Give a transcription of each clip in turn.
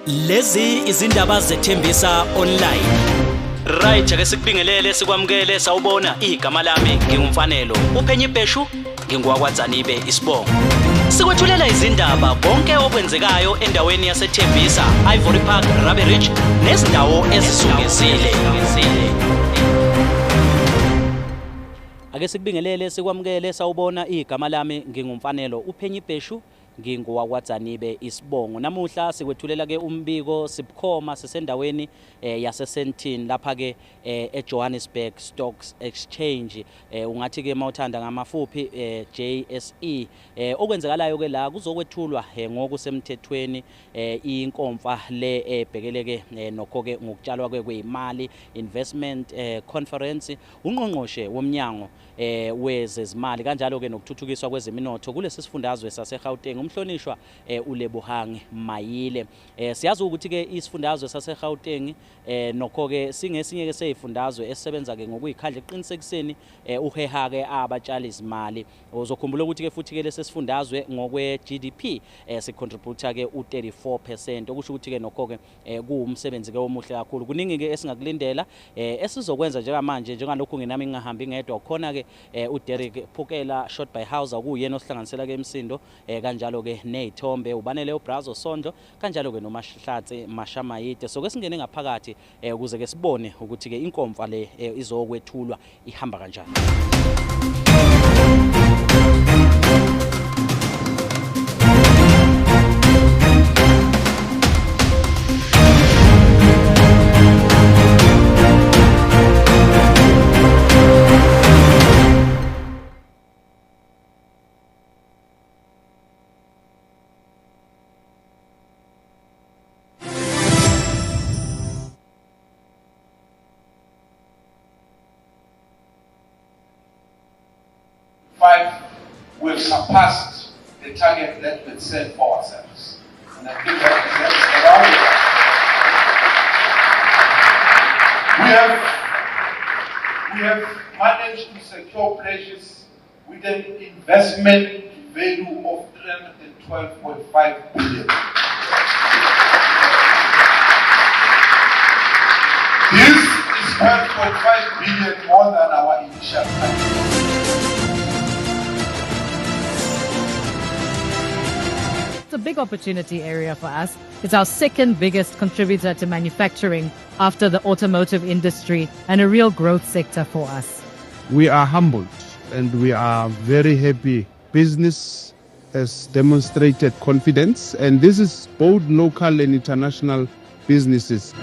Lezi izindaba zeThembisa online. Right, ake sikubingelele sikwamukele sawubona igama lami ngingumfanelo. UPhenyibheshu ngingowakwaDzanibe isibongo. Sikwethulela izindaba konke okwenzekayo endaweni yaseThembisa, Ivory Park, Rabe Ridge nezindawo ezisungezile. Ake sikubingelele sikwamukele sawubona igama lami ngingumfanelo uPhenyibheshu ngingowakwaDzanibe isibongo. Namuhla sikwethulela ke umbiko sibukhoma sisendaweni yase Sandton lapha ke eJohannesburg Stocks Exchange, ungathi ke mawuthanda ngamafuphi JSE. Okwenzekalayo ke la kuzokwethulwa ngokusemthethweni inkomfa le ebhekeleke nokho ke ngokutshalwa kwezimali investment conference. Ungqongqoshe womnyango wezezimali kanjalo ke nokuthuthukiswa kwezeminotho kulesi sifundazwe sase Gauteng umhlonishwa uLebohang Maile. Siyazi ukuthi ke isifundazwe sase Gauteng nokho ke singesinye ke seyifundazwe esisebenza ke ngokuyikhandla eqinisekiseni uheha ke abatshali izimali. Uzokhumbula ukuthi ke futhi ke lesi sifundazwe ngokwe GDP sicontributor ke u34%, okusho ukuthi ke nokho ke kuumsebenzi ke omuhle kakhulu. Kuningi ke esingakulindela esizokwenza njengamanje njengalokhu nginami ngingahambi ngedwa khona ke uDerek Phukela short by Houza kuyena osihlanganisela ke imsindo kanjalo ke nezithombe ubanele uBrazo Sondlo kanjalo ke noMahlatsi Mashamayide. So ke singene ngaphakathi ukuze ke sibone ukuthi ke inkomfa le izokwethulwa ihamba kanjani. We've surpassed the target that we set for ourselves. And I think that we have managed to secure pledges with an investment value of 312.5 billion. This is 12.5 billion more than our initial target. It's a big opportunity area for us. It's our second biggest contributor to manufacturing after the automotive industry and a real growth sector for us. We are humbled and we are very happy. Business has demonstrated confidence, and this is both local and international businesses.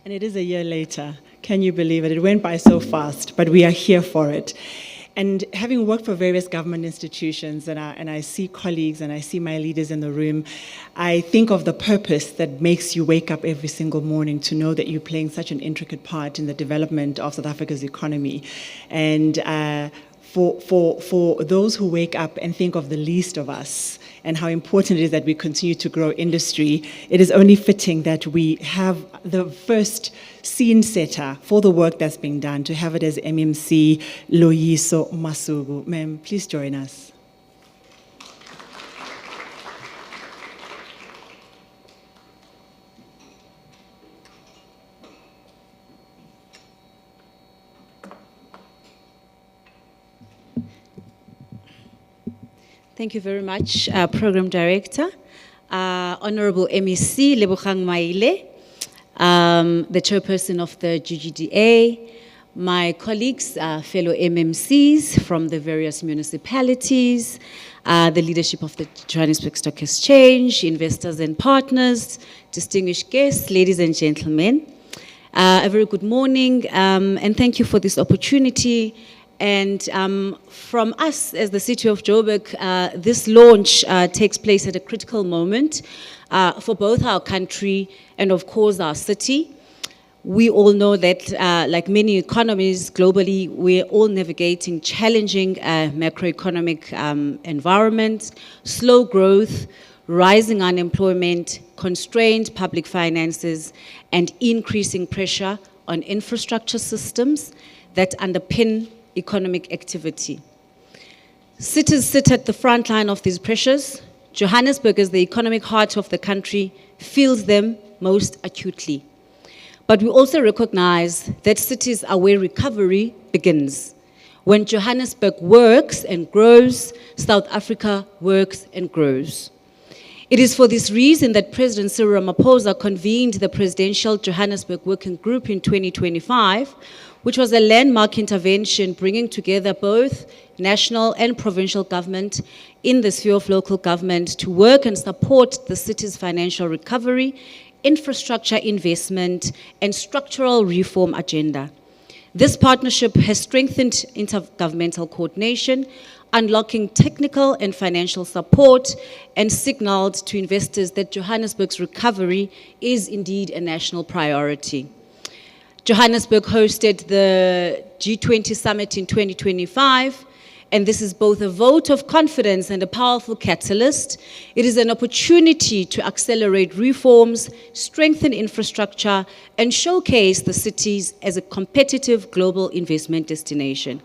And it is a year later. Can you believe it? It went by so fast, but we are here for it. And having worked for various government institutions, and I see colleagues and I see my leaders in the room, I think of the purpose that makes you wake up every single morning to know that you're playing such an intricate part in the development of South Africa's economy. And for those who wake up and think of the least of us and how important it is that we continue to grow industry, it is only fitting that we have the first scene setter for the work that's being done, to have it as MMC Loyiso Masugu. Ma'am, please join us. Thank you very much, Program Director, Honorable MEC Lebohang Maile, the Chairperson of the GGDA, my colleagues, fellow MMCs from the various municipalities, the leadership of the Johannesburg Stock Exchange, investors and partners, distinguished guests, ladies and gentlemen. A very good morning, and thank you for this opportunity. And from us as the City of Joburg, this launch takes place at a critical moment for both our country and of course our city. We all know that like many economies globally, we're all navigating challenging macroeconomic environments, slow growth, rising unemployment, constrained public finances, and increasing pressure on infrastructure systems that underpin economic activity. Cities sit at the front line of these pressures. Johannesburg, as the economic heart of the country, feels them most acutely. But we also recognize that cities are where recovery begins. When Johannesburg works and grows, South Africa works and grows. It is for this reason that President Cyril Ramaphosa convened the Presidential Johannesburg Working Group in 2025, which was a landmark intervention bringing together both national and provincial government in the sphere of local government to work and support the city's financial recovery, infrastructure investment, and structural reform agenda. This partnership has strengthened intergovernmental coordination, unlocking technical and financial support, and signaled to investors that Johannesburg's recovery is indeed a national priority. Johannesburg hosted the G20 summit in 2025, and this is both a vote of confidence and a powerful catalyst. It is an opportunity to accelerate reforms, strengthen infrastructure, and showcase the cities as a competitive global investment destination.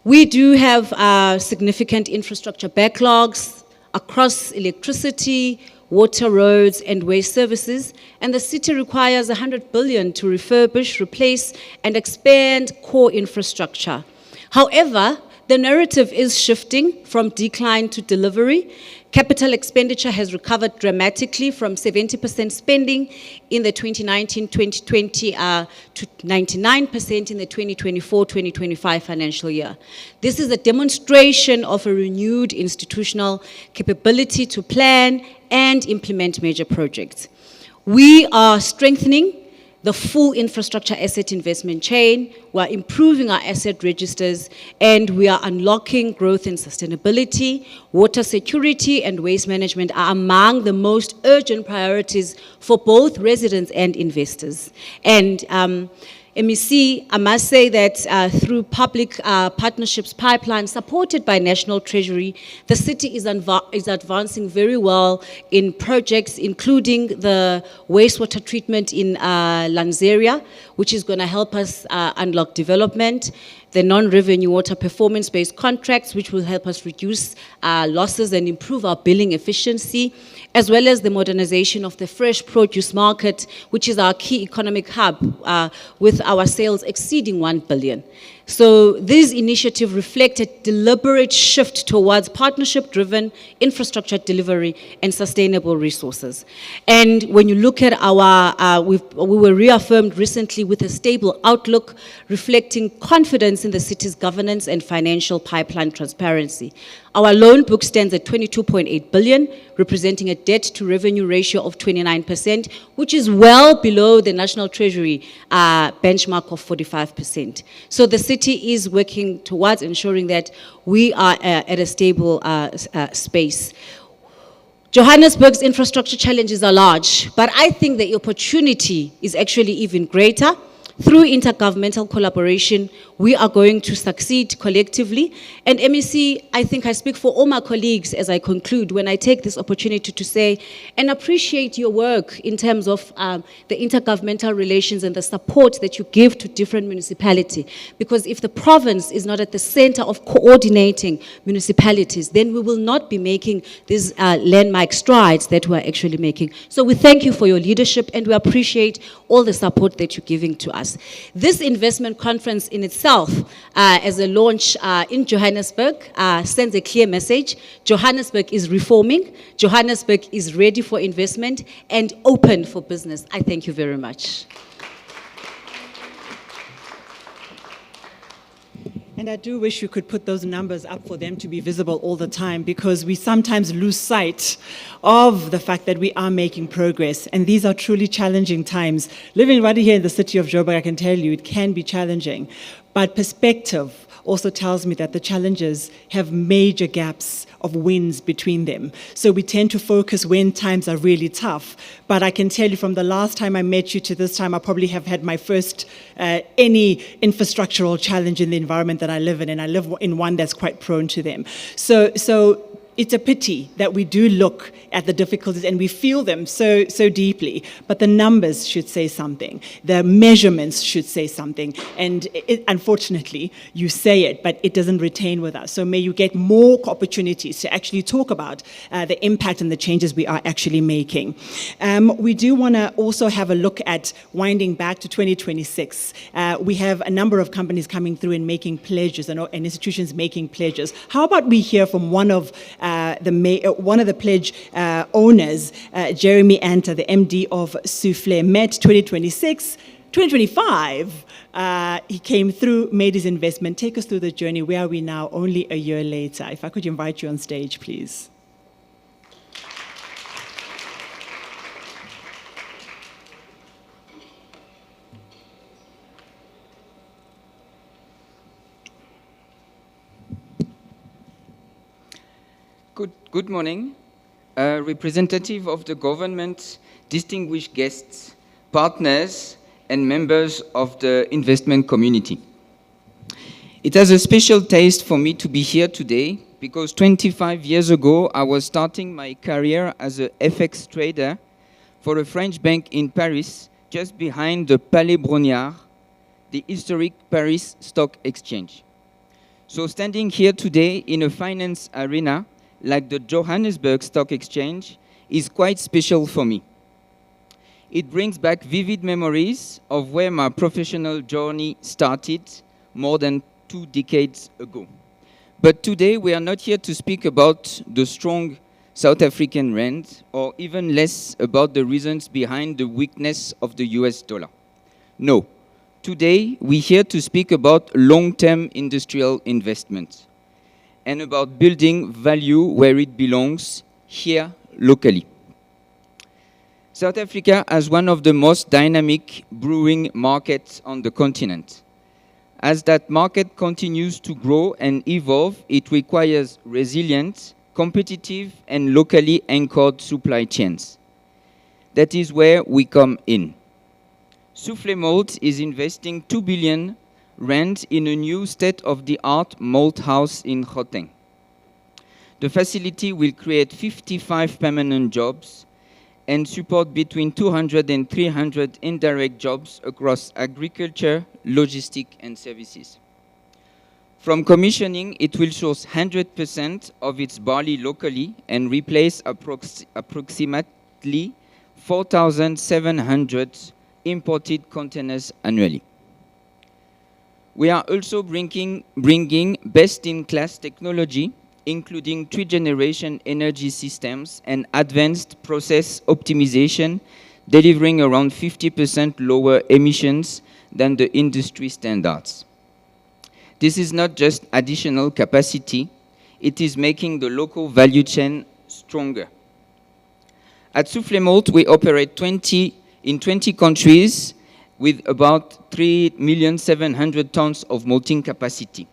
We do have significant infrastructure backlogs across electricity, water, roads, and waste services, and the city requires 100 billion to refurbish, replace, and expand core infrastructure. However, the narrative is shifting from decline to delivery. Capital expenditure has recovered dramatically from 70% spending in the 2019-2020 to 99% in the 2024-2025 financial year. This is a demonstration of a renewed institutional capability to plan and implement major projects. We are strengthening the full infrastructure asset investment chain, we are improving our asset registers, and we are unlocking growth and sustainability. Water security and waste management are among the most urgent priorities for both residents and investors. And MEC, I must say that through public partnerships pipeline supported by National Treasury, the city is advancing very well in projects including the wastewater treatment in Lanzeria, which is going to help us unlock development, the non-revenue water performance-based contracts, which will help us reduce losses and improve our billing efficiency, as well as the modernization of the fresh produce market, which is our key economic hub, with our sales exceeding 1 billion. So these initiatives reflect a deliberate shift towards partnership-driven infrastructure delivery and sustainable resources. And when you look at our, we were reaffirmed recently with a stable outlook reflecting confidence in the city's governance and financial pipeline transparency. Our loan book stands at 22.8 billion, representing a debt-to-revenue ratio of 29%, which is well below the National Treasury benchmark of 45%. So the city is working towards ensuring that we are at a stable space. Johannesburg's infrastructure challenges are large, but I think the opportunity is actually even greater. Through intergovernmental collaboration, we are going to succeed collectively. And MEC, I think I speak for all my colleagues as I conclude when I take this opportunity to say and appreciate your work in terms of the intergovernmental relations and the support that you give to different municipalities. Because if the province is not at the center of coordinating municipalities, then we will not be making these landmark strides that we're actually making. So we thank you for your leadership and we appreciate all the support that you're giving to us. This investment conference in itself, as a launch in Johannesburg, sends a clear message. Johannesburg is reforming, Johannesburg is ready for investment and open for business. I thank you very much. And I do wish you could put those numbers up for them to be visible all the time, because we sometimes lose sight of the fact that we are making progress. And these are truly challenging times. Living right here in the city of Joburg, I can tell you, it can be challenging. But perspective also tells me that the challenges have major gaps of wins between them. So we tend to focus when times are really tough. But I can tell you from the last time I met you to this time, I probably have had my first any infrastructural challenge in the environment that I live in, and I live in one that's quite prone to them. So it's a pity that we do look at the difficulties and we feel them so deeply, but the numbers should say something. The measurements should say something. And unfortunately, you say it, but it doesn't retain with us. So may you get more opportunities to actually talk about the impact and the changes we are actually making. We do want to also have a look at winding back to 2026. We have a number of companies coming through and making pledges and institutions making pledges. How about we hear from one of the pledge owners, Jeremy Anta, the MD of Soufflet, Met 2026, 2025. He came through, made his investment. Take us through the journey. Where are we now, only a year later? If I could invite you on stage, please. Good morning, representative of the government, distinguished guests, partners, and members of the investment community. It has a special taste for me to be here today because 25 years ago, I was starting my career as a FX trader for a French bank in Paris, just behind the Palais Brongniart, the historic Paris Stock Exchange. So standing here today in a finance arena, like the Johannesburg Stock Exchange, is quite special for me. It brings back vivid memories of where my professional journey started more than 2 decades ago. But today we are not here to speak about the strong South African rand, or even less about the reasons behind the weakness of the US dollar. No, today we're here to speak about long-term industrial investment and about building value where it belongs, here locally. South Africa has one of the most dynamic brewing markets on the continent. As that market continues to grow and evolve, it requires resilient, competitive, and locally anchored supply chains. That is where we come in. Soufflet Malt is investing 2 billion rand in a new state-of-the-art malt house in Gauteng. The facility will create 55 permanent jobs and support between 200 and 300 indirect jobs across agriculture, logistics, and services. From commissioning, it will source 100% of its barley locally and replace approximately 4,700 imported containers annually. We are also bringing best-in-class technology, including 3-generation energy systems and advanced process optimization, delivering around 50% lower emissions than the industry standards. This is not just additional capacity, it is making the local value chain stronger. At Soufflet Malt, we operate in 20 countries with about 3,700,000 tons of malting capacity.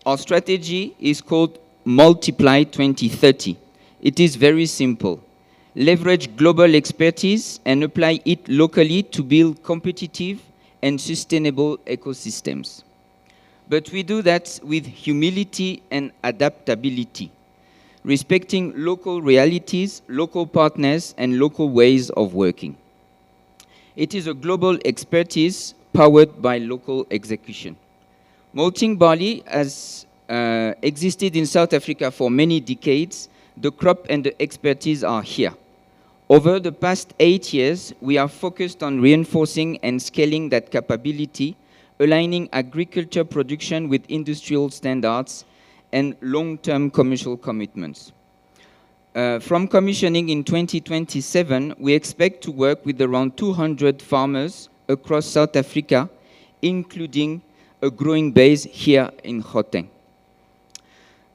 Our strategy is called Multiply 2030. It is very simple. Leverage global expertise and apply it locally to build competitive and sustainable ecosystems. But we do that with humility and adaptability, respecting local realities, local partners, and local ways of working. It is a global expertise powered by local execution. Malting barley has existed in South Africa for many decades. The crop and the expertise are here. Over the past 8 years, we are focused on reinforcing and scaling that capability, aligning agriculture production with industrial standards and long-term commercial commitments. From commissioning in 2027, we expect to work with around 200 farmers across South Africa, including a growing base here in Gauteng.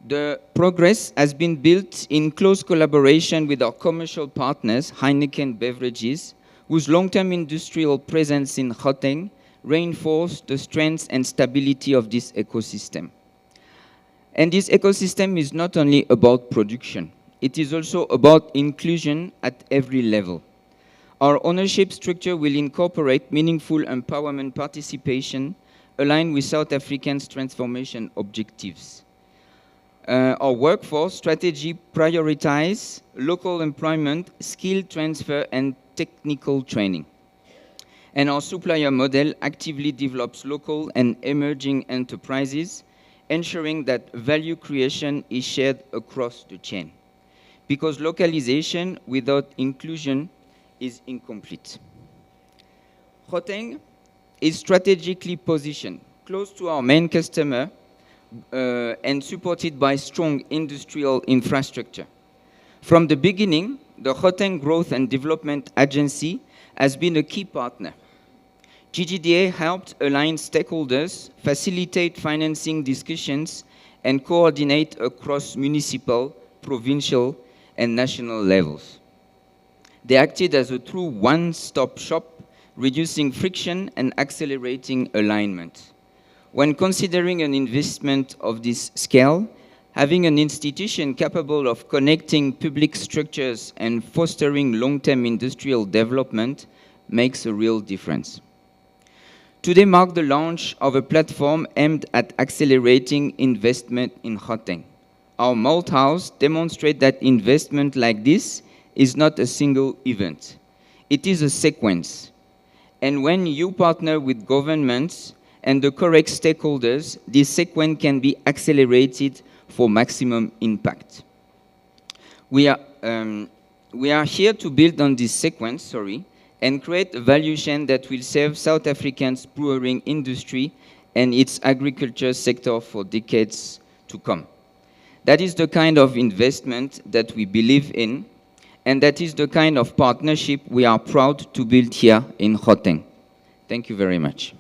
The progress has been built in close collaboration with our commercial partners, Heineken Beverages, whose long-term industrial presence in Gauteng reinforce the strength and stability of this ecosystem. And this ecosystem is not only about production, it is also about inclusion at every level. Our ownership structure will incorporate meaningful empowerment participation aligned with South Africa's transformation objectives. our workforce strategy prioritize local employment, skill transfer, and technical training. And our supplier model actively develops local and emerging enterprises, ensuring that value creation is shared across the chain. Because localization without inclusion is incomplete. Gauteng is strategically positioned close to our main customer and supported by strong industrial infrastructure. From the beginning, the Gauteng Growth and Development Agency has been a key partner. GGDA helped align stakeholders, facilitate financing discussions, and coordinate across municipal, provincial, and national levels. They acted as a true one-stop shop, reducing friction and accelerating alignment. When considering an investment of this scale, having an institution capable of connecting public structures and fostering long-term industrial development makes a real difference. Today marks the launch of a platform aimed at accelerating investment in Gauteng. Our Malt House demonstrates that investment like this is not a single event. It is a sequence. And when you partner with governments and the correct stakeholders, this sequence can be accelerated for maximum impact. We are here to build on this sequence, and create a value chain that will serve South Africa's brewing industry and its agriculture sector for decades to come. That is the kind of investment that we believe in, and that is the kind of partnership we are proud to build here in Gauteng. Thank you very much.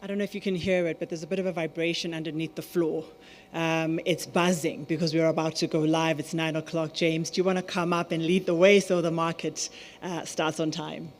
I don't know if you can hear it, but there's a bit of a vibration underneath the floor. It's buzzing because we're about to go live. It's 9 o'clock. James, do you want to come up and lead the way so the market starts on time?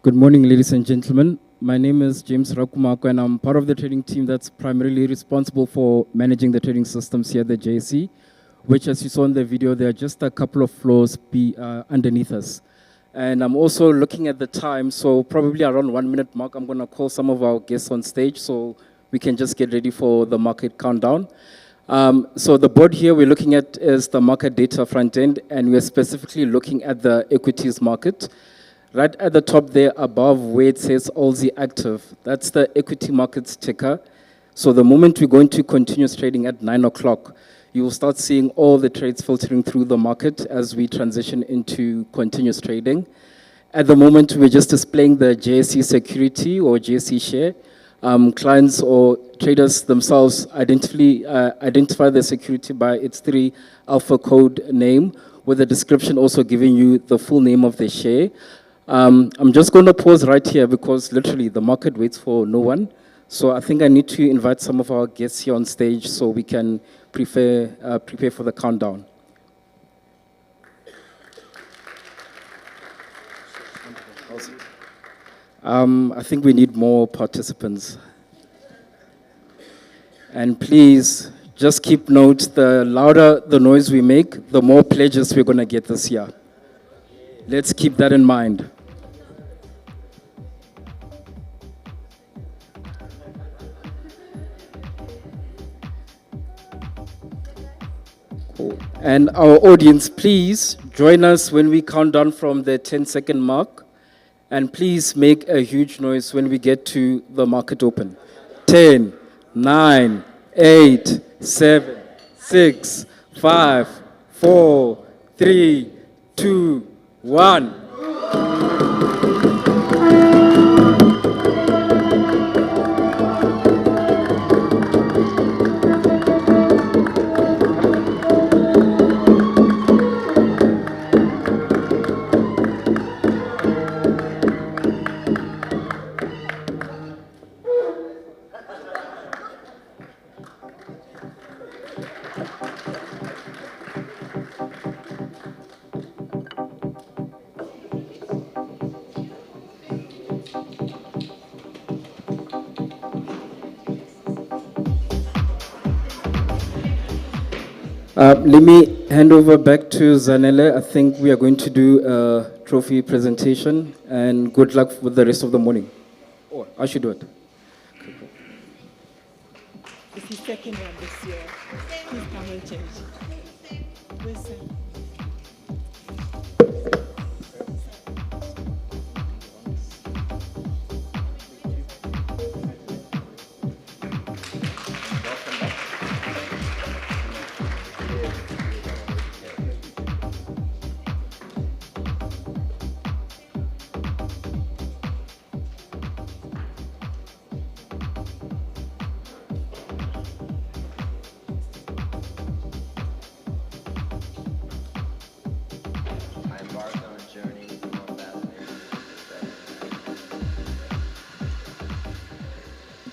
Good morning, ladies and gentlemen. My name is James Rakumako, and I'm part of the trading team that's primarily responsible for managing the trading systems here at the JSE, which, as you saw in the video, there are just a couple of floors underneath us. And I'm also looking at the time, so probably around 1 minute mark, I'm going to call some of our guests on stage so we can just get ready for the market countdown. So the board here we're looking at is the market data front end, and we're specifically looking at the equities market. Right at the top there above where it says ALSI Active, that's the equity markets ticker. So the moment we're going to continuous trading at 9 o'clock, you will start seeing all the trades filtering through the market as we transition into continuous trading. At the moment, we're just displaying the JSE security or JSE share. Clients or traders themselves identify the security by its 3 alpha code name, with the description also giving you the full name of the share. I'm just going to pause right here because literally the market waits for no one. So I think I need to invite some of our guests here on stage so we can prepare for the countdown. I think we need more participants. And please just keep note, the louder the noise we make, the more pledges we're going to get this year. Let's keep that in mind. Cool. And our audience, please Join us when we count down from the 10-second mark. And please make a huge noise when we get to the market open. 10, 9, 8, 7, 6, 5, 4, 3, 2, 1. Let me hand over back to Zanele. I think we are going to do a trophy presentation, and good luck with the rest of the morning. Oh, I should do it. It's his second one this year. Please come and change. Listen.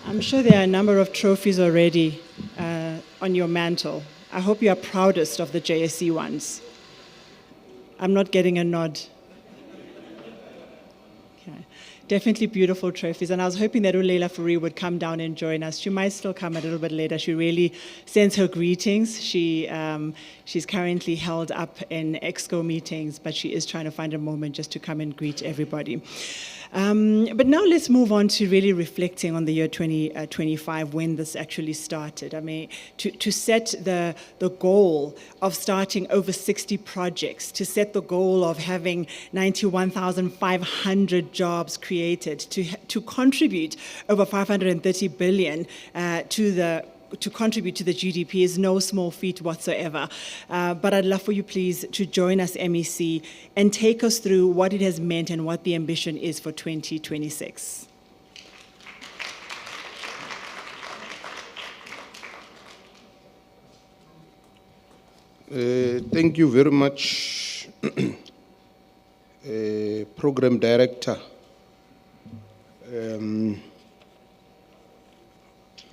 I'm sure there are a number of trophies already on your mantle. I hope you are proudest of the JSE ones. I'm not getting a nod. Okay. Definitely beautiful trophies. And I was hoping that Ulela Fourie would come down and join us. She might still come a little bit later. She really sends her greetings. She's currently held up in EXCO meetings, but she is trying to find a moment just to come and greet everybody. But now let's move on to really reflecting on the year 2025, when this actually started. I mean, to set the goal of starting over 60 projects, to set the goal of having 91,500 jobs created, to contribute over 530 billion to contribute to the GDP is no small feat whatsoever. But I'd love for you, please, to join us, MEC, and take us through what it has meant and what the ambition is for 2026. Thank you very much, Program Director.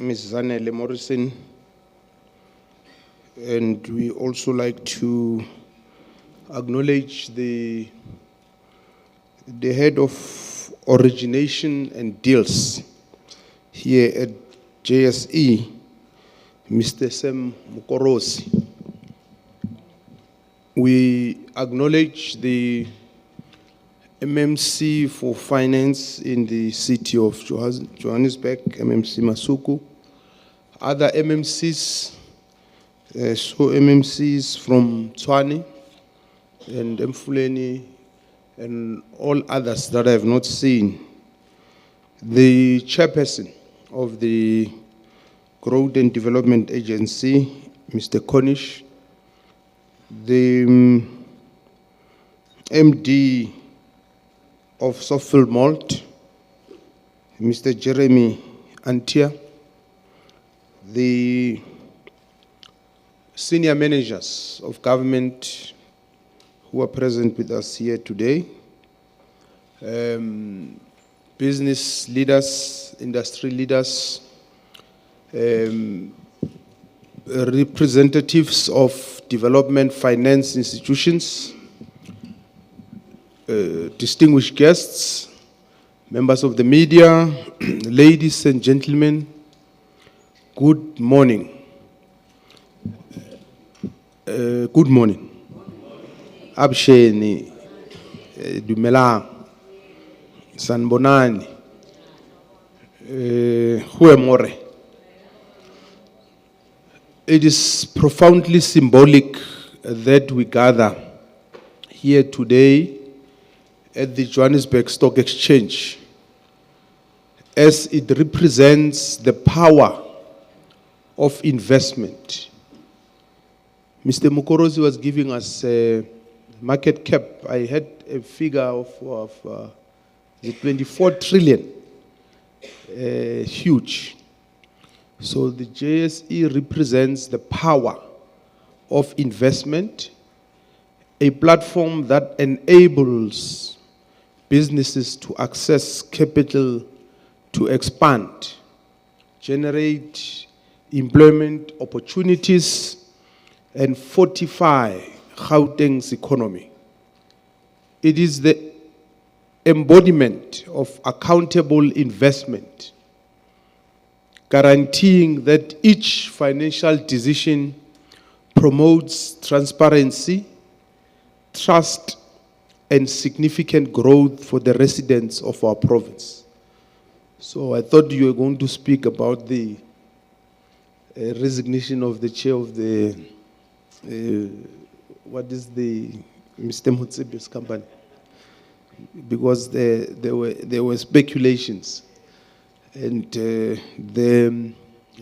Ms. Zanele Morrison, and we also like to acknowledge the head of origination and deals here at JSE, Mr. Sam Mukorosi. We acknowledge the MMC for finance in the city of Johannesburg, MMC Masuku. Other MMCs, MMCs from Tshwane and Mfuleni and all others that I have not seen. The chairperson of the Growth and Development Agency, Mr. Cornish, the MD of Softfield Malt, Mr. Jeremy Antia, the senior managers of government who are present with us here today, business leaders, industry leaders, representatives of development finance institutions, distinguished guests, members of the media, ladies and gentlemen, good morning. Good morning. Absheni, Dumelang, Sanbonani, Huemore. It is profoundly symbolic that we gather here today at the Johannesburg Stock Exchange, as it represents the power of investment. Mr. Mukorozi was giving us a market cap. I had a figure of the 24 trillion, huge. So the JSE represents the power of investment, a platform that enables businesses to access capital to expand, generate employment opportunities, and fortify Gauteng's economy. It is the embodiment of accountable investment, guaranteeing that each financial decision promotes transparency, trust, and significant growth for the residents of our province. So I thought you were going to speak about the resignation of the chair of the, what is the, Mr. Motsepe's company? Because there were speculations. And the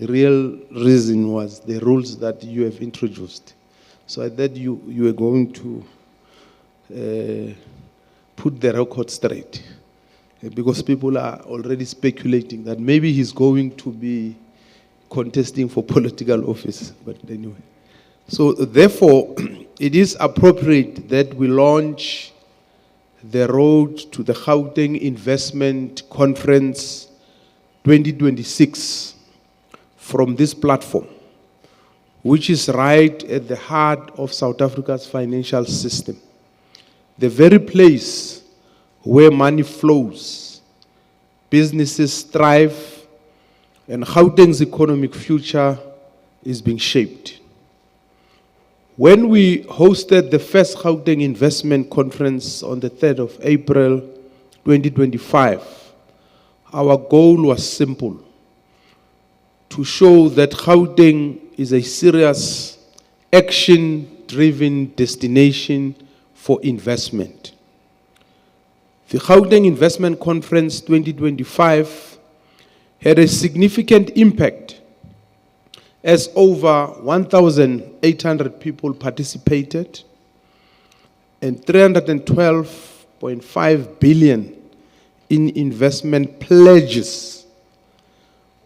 real reason was the rules that you have introduced. So I thought you were going to put the record straight, because people are already speculating that maybe he's going to be contesting for political office. But anyway, so therefore, it is appropriate that we launch the Road to the Gauteng Investment Conference 2026 from this platform, which is right at the heart of South Africa's financial system, the very place where money flows, businesses thrive, and Gauteng's economic future is being shaped. When we hosted the first Gauteng Investment Conference on the 3rd of April 2025, our goal was simple: to show that Gauteng is a serious, action-driven destination for investment. The Gauteng Investment Conference 2025 had a significant impact, as over 1,800 people participated and 312.5 billion in investment pledges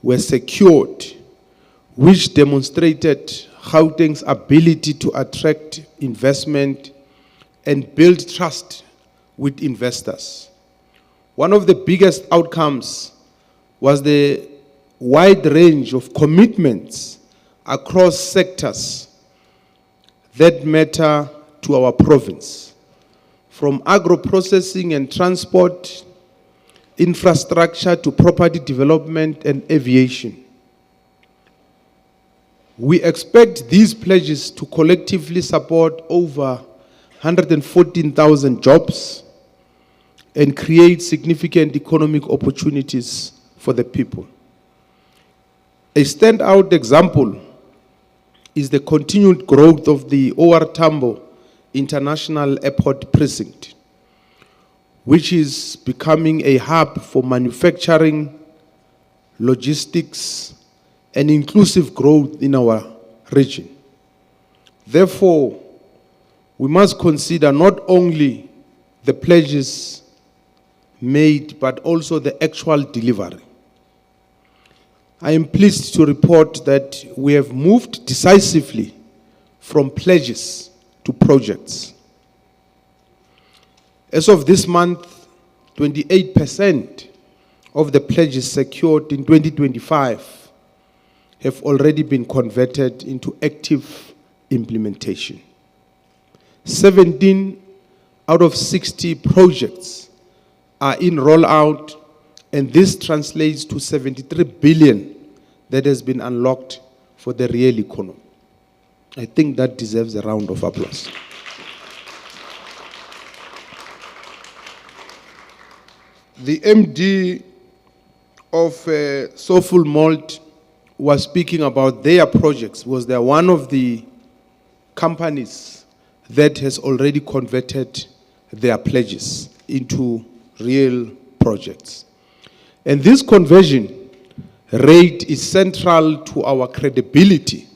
were secured, which demonstrated Gauteng's ability to attract investment and build trust with investors. One of the biggest outcomes was the wide range of commitments across sectors that matter to our province, from agro-processing and transport, infrastructure to property development and aviation. We expect these pledges to collectively support over 114,000 jobs and create significant economic opportunities for the people. A standout example is the continued growth of the OR Tambo International Airport Precinct, which is becoming a hub for manufacturing, logistics, and inclusive growth in our region. Therefore, we must consider not only the pledges made, but also the actual delivery. I am pleased to report that we have moved decisively from pledges to projects. As of this month, 28% of the pledges secured in 2025 have already been converted into active implementation. 17 out of 60 projects are in rollout, and this translates to 73 billion that has been unlocked for the real economy. I think that deserves a round of applause. The MD of Soulful Malt was speaking about their projects. Was there one of the companies that has already converted their pledges into real projects. And this conversion rate is central to our credibility,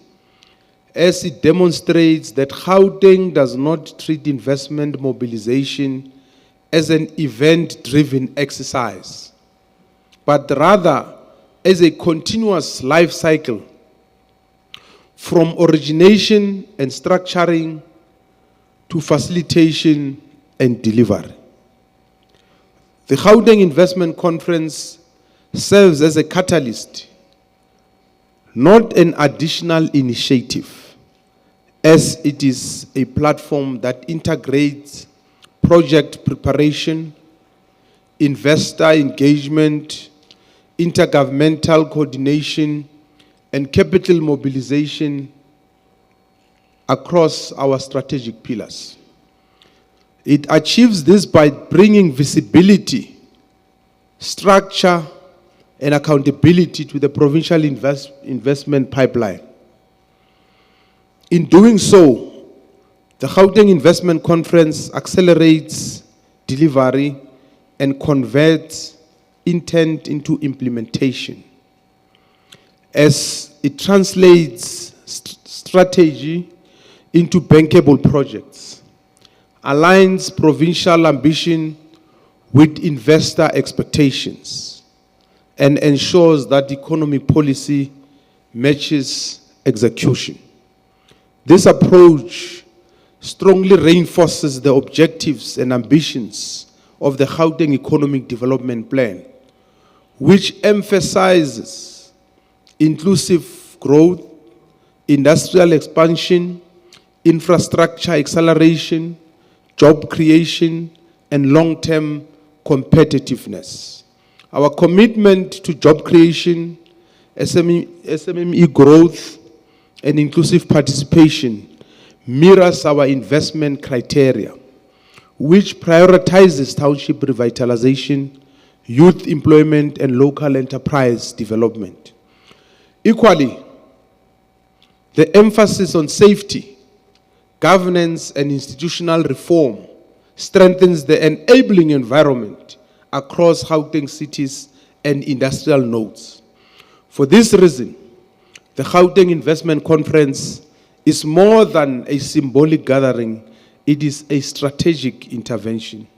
as it demonstrates that Gauteng does not treat investment mobilization as an event-driven exercise, but rather as a continuous life cycle from origination and structuring to facilitation and delivery. The Gauteng Investment Conference serves as a catalyst, not an additional initiative, as it is a platform that integrates project preparation, investor engagement, intergovernmental coordination, and capital mobilization across our strategic pillars. It achieves this by bringing visibility, structure, and accountability to the provincial investment pipeline. In doing so, the Gauteng Investment Conference accelerates delivery and converts intent into implementation, as it translates strategy into bankable projects, aligns provincial ambition with investor expectations, and ensures that economic policy matches execution. This approach strongly reinforces the objectives and ambitions of the Gauteng Economic Development Plan, which emphasizes inclusive growth, industrial expansion, infrastructure acceleration, job creation, and long-term competitiveness. Our commitment to job creation, SME growth, and inclusive participation mirrors our investment criteria, which prioritizes township revitalization, youth employment, and local enterprise development. Equally, the emphasis on safety, governance, and institutional reform strengthens the enabling environment across Gauteng cities and industrial nodes. For this reason, the Gauteng Investment Conference is more than a symbolic gathering, it is a strategic intervention.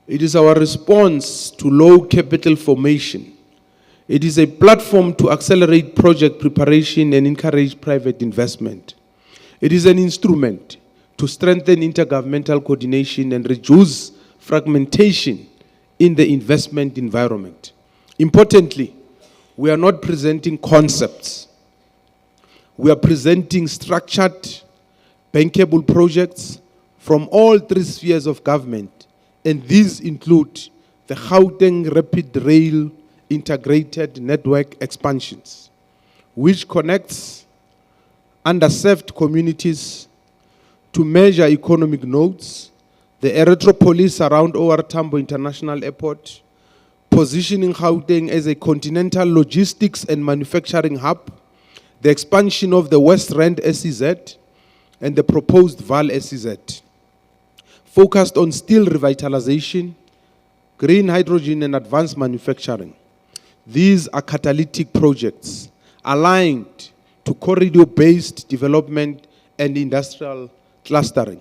It is our response to low capital formation. It is a platform to accelerate project preparation and encourage private investment. It is an instrument to strengthen intergovernmental coordination and reduce fragmentation in the investment environment. Importantly, we are not presenting concepts. We are presenting structured, bankable projects from all three spheres of government, and these include the Gauteng Rapid Rail Integrated Network expansions, which connects underserved communities to major economic nodes, the Erythropolis around OR Tambo International Airport, positioning Gauteng as a continental logistics and manufacturing hub, the expansion of the West Rand SEZ, and the proposed Val SEZ, focused on steel revitalization, green hydrogen, and advanced manufacturing. These are catalytic projects aligned to corridor-based development and industrial clustering.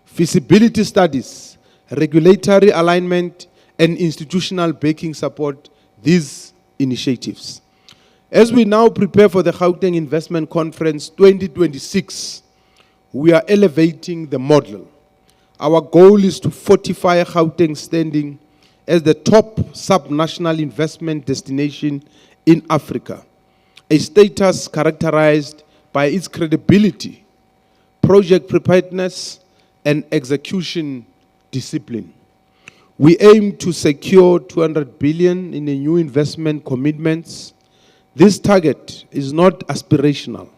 Feasibility studies, regulatory alignment, and institutional backing support these initiatives. As we now prepare for the Gauteng Investment Conference 2026, we are elevating the model. Our goal is to fortify Gauteng's standing as the top subnational investment destination in Africa, a status characterized by its credibility, project preparedness, and execution discipline. We aim to secure 200 billion in the new investment commitments. This target is not aspirational.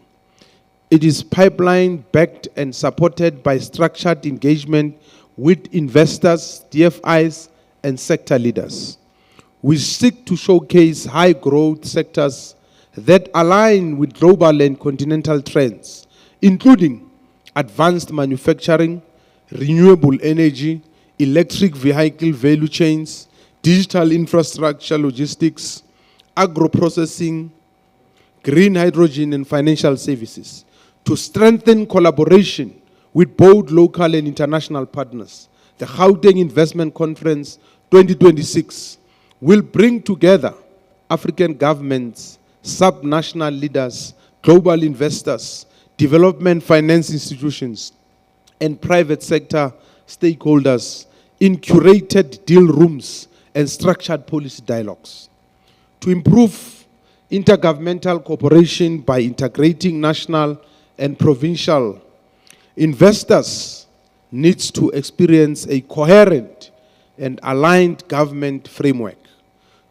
It is pipeline-backed and supported by structured engagement with investors, DFIs, and sector leaders. We seek to showcase high-growth sectors that align with global and continental trends, including advanced manufacturing, renewable energy, electric vehicle value chains, digital infrastructure, logistics, agro-processing, green hydrogen, and financial services, to strengthen collaboration with both local and international partners. The Gauteng Investment Conference 2026 will bring together African governments, subnational leaders, global investors, development finance institutions, and private sector stakeholders in curated deal rooms and structured policy dialogues. To improve intergovernmental cooperation by integrating national and provincial investors needs to experience a coherent and aligned government framework.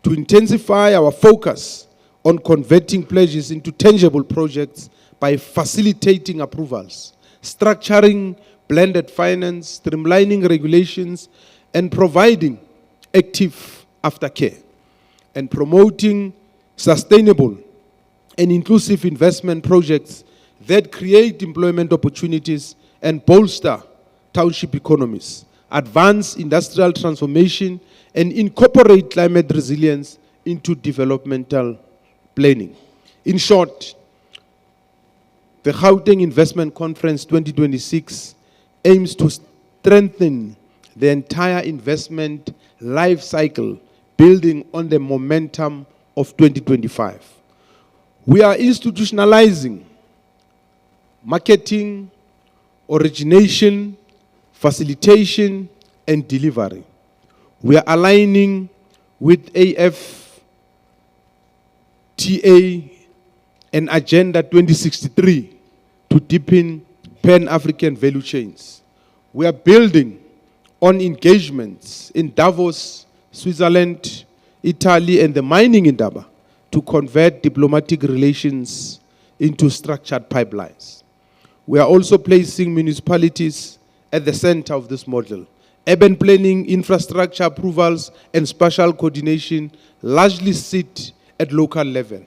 To intensify our focus on converting pledges into tangible projects by facilitating approvals, structuring blended finance, streamlining regulations, and providing active aftercare, and promoting sustainable and inclusive investment projects that create employment opportunities and bolster township economies, advance industrial transformation, and incorporate climate resilience into developmental planning. In short, the Gauteng Investment Conference 2026 aims to strengthen the entire investment life cycle, building on the momentum of 2025. We are institutionalizing marketing, origination, facilitation, and delivery. We are aligning with AFTA and Agenda 2063 to deepen Pan-African value chains. We are building on engagements in Davos, Switzerland, Italy, and the mining indaba to convert diplomatic relations into structured pipelines. We are also placing municipalities at the center of this model. Urban planning, infrastructure approvals, and spatial coordination largely sit at local level.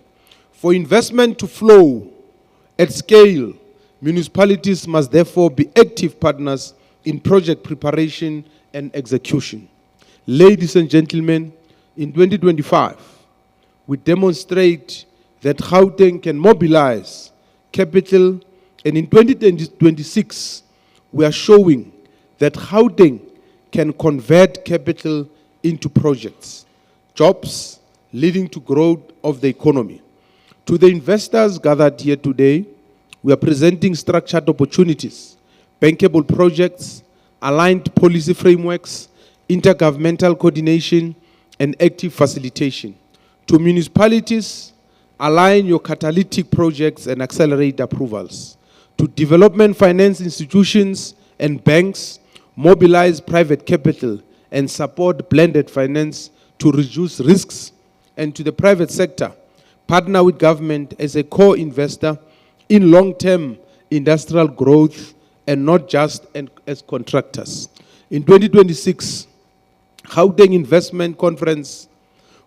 For investment to flow at scale, municipalities must therefore be active partners in project preparation and execution. Ladies and gentlemen, in 2025, we demonstrate that Gauteng can mobilize capital, and in 2026, we are showing that Gauteng can convert capital into projects, jobs leading to growth of the economy. To the investors gathered here today, we are presenting structured opportunities, bankable projects, aligned policy frameworks, intergovernmental coordination, and active facilitation. To municipalities, align your catalytic projects and accelerate approvals. To development finance institutions and banks, mobilize private capital and support blended finance to reduce risks. And to the private sector, partner with government as a core investor in long-term industrial growth and not just as contractors. In 2026, Gauteng Investment Conference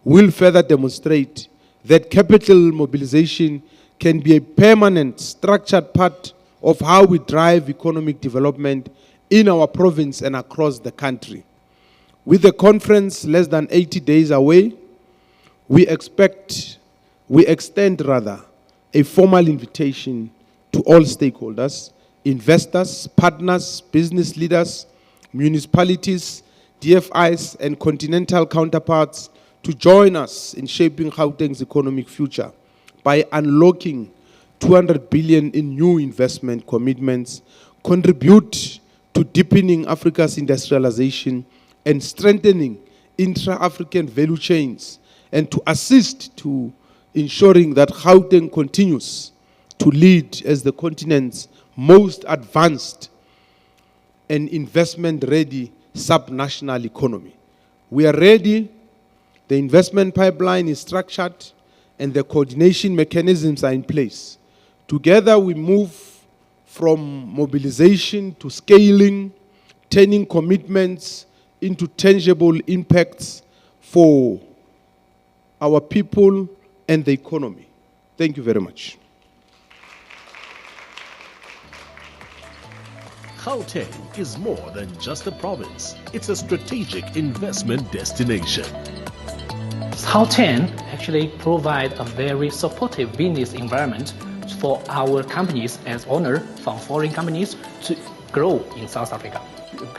will further demonstrate that capital mobilization can be a permanent, structured part of how we drive economic development in our province and across the country. With the conference less than 80 days away, we extend a formal invitation to all stakeholders, investors, partners, business leaders, municipalities, DFIs, and continental counterparts to join us in shaping Gauteng's economic future by unlocking 200 billion in new investment commitments, contribute to deepening Africa's industrialization and strengthening intra-African value chains, and to assist to ensuring that Gauteng continues to lead as the continent's most advanced and investment-ready subnational economy. We are ready, the investment pipeline is structured, and the coordination mechanisms are in place. Together we move from mobilization to scaling, turning commitments into tangible impacts for our people and the economy. Thank you very much. Gauteng is more than just a province. It's a strategic investment destination. Gauteng actually provide a very supportive business environment for our companies as owner from foreign companies to grow in South Africa.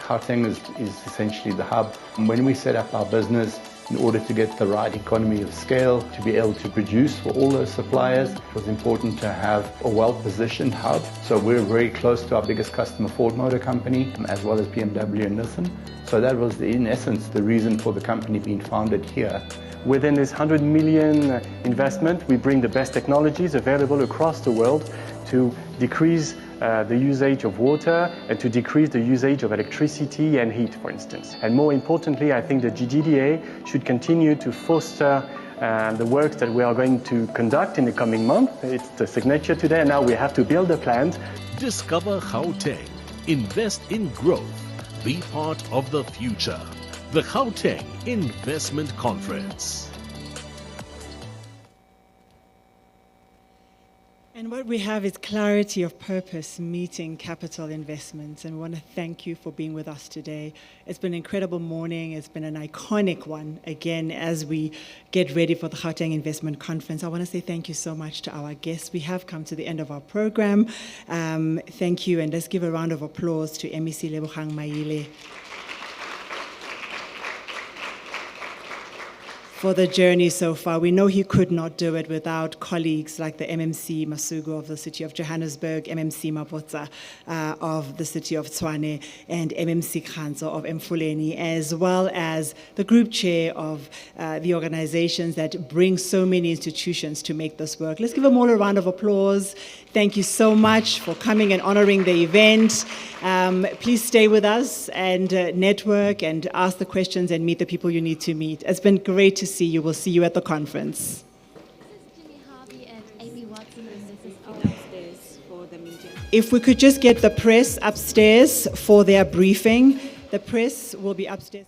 Gauteng is essentially the hub. When we set up our business, in order to get the right economy of scale, to be able to produce for all those suppliers, it was important to have a well-positioned hub. So we're very close to our biggest customer, Ford Motor Company, as well as BMW and Nissan. So that was, in essence, the reason for the company being founded here. Within this 100 million investment, we bring the best technologies available across the world to decrease the usage of water and to decrease the usage of electricity and heat, for instance. And more importantly, I think the GGDA should continue to foster the work that we are going to conduct in the coming month. It's the signature today, and now we have to build the plans. Discover Gauteng. Invest in growth. Be part of the future. The Gauteng Investment Conference. And what we have is clarity of purpose meeting capital investments. And we want to thank you for being with us today. It's been an incredible morning. It's been an iconic one, again, as we get ready for the Gauteng Investment Conference. I want to say thank you so much to our guests. We have come to the end of our program. Thank you, and let's give a round of applause to MEC Lebohang Maile for the journey so far. We know he could not do it without colleagues like the MMC Masugu of the city of Johannesburg, MMC Mabotsa of the city of Tshwane, and MMC Khanzo of Mfanelo, as well as the group chair of the organizations that bring so many institutions to make this work. Let's give them all a round of applause. Thank you so much for coming and honoring the event. Please stay with us and network and ask the questions and meet the people you need to meet. It's been great to see you. We'll see you at the conference. If we could just get the press upstairs for their briefing. The press will be upstairs.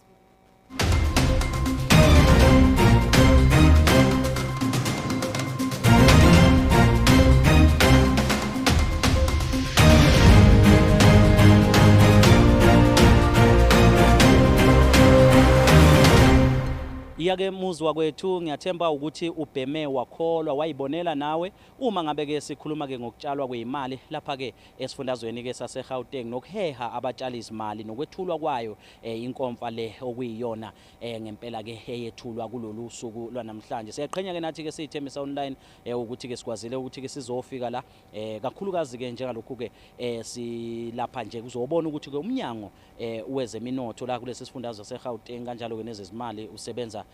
Iyake muzwa kwethu ngiyathemba ukuthi ubheme wakholwa wayibonela nawe uma ngabe ke sikhuluma ke ngokutshalwa kweimali lapha ke esifundazweni ke sase Gauteng nokuheha abatshali izimali nokwethulwa kwayo inkomfa le okuyiyona ngempela ke eyethulwa kulolu suku lwanamhlanje. Siyaqhenya ke nathi ke siyithembisa online ukuthi ke sikwazile ukuthi ke sizofika la kakhulukazi ke njengalokhu ke silapha nje kuzobona ukuthi ke umnyango wezeminotho la kulesi sifundazwe seGauteng kanjalo ke nezezimali usebenza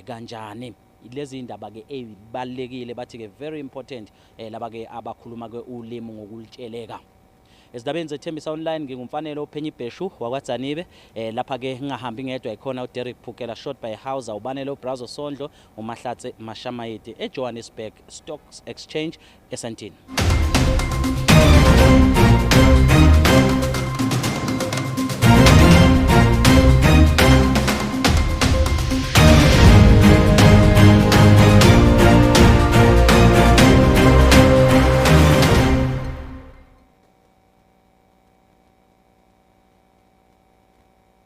kanjani. Lezi indaba ke ezibalekile bathi ke very important laba ke abakhuluma ke ulimi ngokulitsheleka. Esidabeni zethembisa online ngingumfanelo UPhenyibheshu wakwaDzanibe lapha ke ngingahambi ngedwa ikhona uDerek Phukela short by Houza ubanelo Brazo Sondlo uMahlatse Mashamayiti eJohannesburg Stock Exchange eSandton.